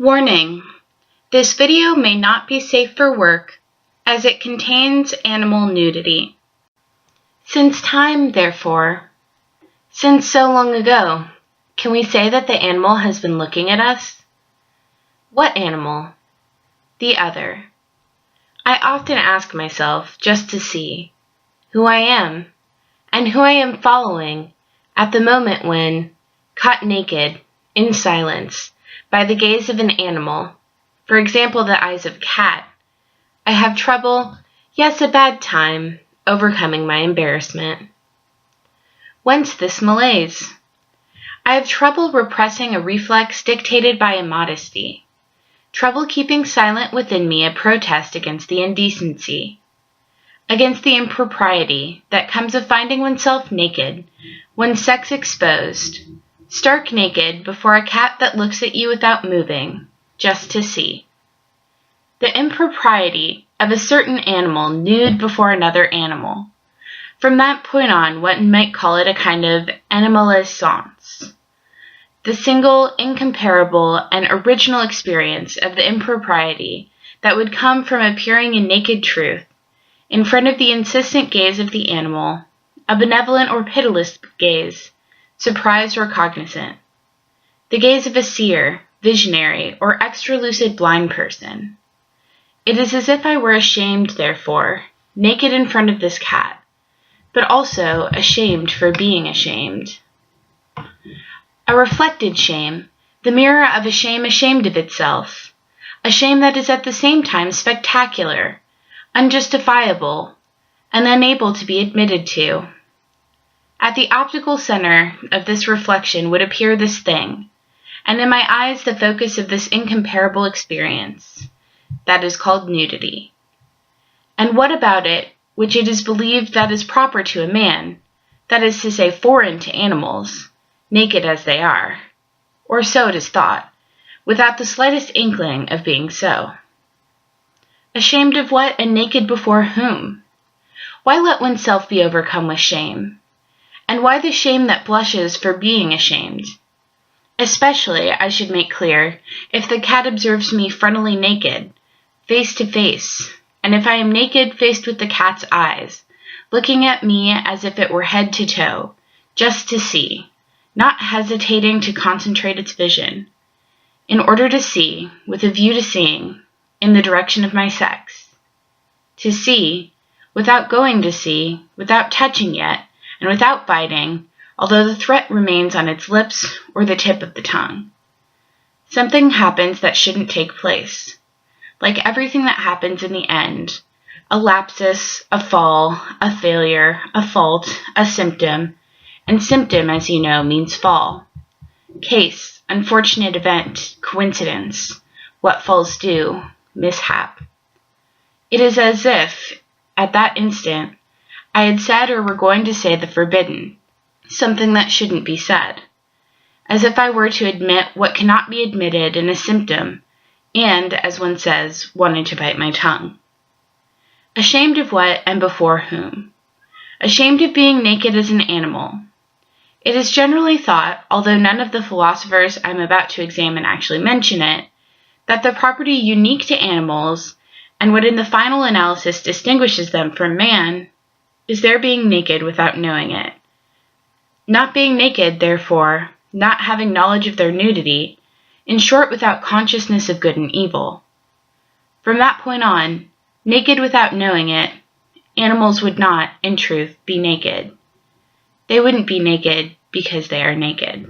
Warning: this video may not be safe for work as it contains animal nudity. Since time, therefore, since so long ago, can we say that the animal has been looking at us? What animal? The other. I often ask myself, just to see, who I am, and who I am following at the moment when, caught naked, in silence, by the gaze of an animal, for example the eyes of a cat, I have trouble, yes a bad time, overcoming my embarrassment. Whence this malaise? I have trouble repressing a reflex dictated by immodesty, trouble keeping silent within me a protest against the indecency, against the impropriety that comes of finding oneself naked, one's sex exposed, stark naked before a cat that looks at you without moving, just to see. The impropriety of a certain animal nude before another animal. From that point on, one might call it a kind of animalisance. The single, incomparable, and original experience of the impropriety that would come from appearing in naked truth, in front of the insistent gaze of the animal, a benevolent or pitiless gaze, surprised or cognizant, the gaze of a seer, visionary, or extra-lucid blind person. It is as if I were ashamed, therefore, naked in front of this cat, but also ashamed for being ashamed. A reflected shame, the mirror of a shame ashamed of itself, a shame that is at the same time spectacular, unjustifiable, and unable to be admitted to. At the optical center of this reflection would appear this thing, and in my eyes the focus of this incomparable experience, that is called nudity. And what about it, which it is believed that is proper to a man, that is to say foreign to animals, naked as they are, or so it is thought, without the slightest inkling of being so? Ashamed of what, and naked before whom? Why let oneself be overcome with shame? And why the shame that blushes for being ashamed? Especially, I should make clear, if the cat observes me frontally naked, face to face, and if I am naked faced with the cat's eyes, looking at me as if it were head to toe, just to see, not hesitating to concentrate its vision, in order to see, with a view to seeing, in the direction of my sex. To see, without going to see, without touching yet, and without biting, although the threat remains on its lips or the tip of the tongue. Something happens that shouldn't take place. Like everything that happens in the end, a lapsus, a fall, a failure, a fault, a symptom, and symptom, as you know, means fall. Case, unfortunate event, coincidence, what falls due, mishap. It is as if, at that instant, I had said or were going to say the forbidden, something that shouldn't be said, as if I were to admit what cannot be admitted in a symptom, and, as one says, wanted to bite my tongue. Ashamed of what and before whom? Ashamed of being naked as an animal. It is generally thought, although none of the philosophers I am about to examine actually mention it, that the property unique to animals, and what in the final analysis distinguishes them from man, is their being naked without knowing it. Not being naked, therefore, not having knowledge of their nudity, in short without consciousness of good and evil. From that point on, naked without knowing it, animals would not, in truth, be naked. They wouldn't be naked because they are naked.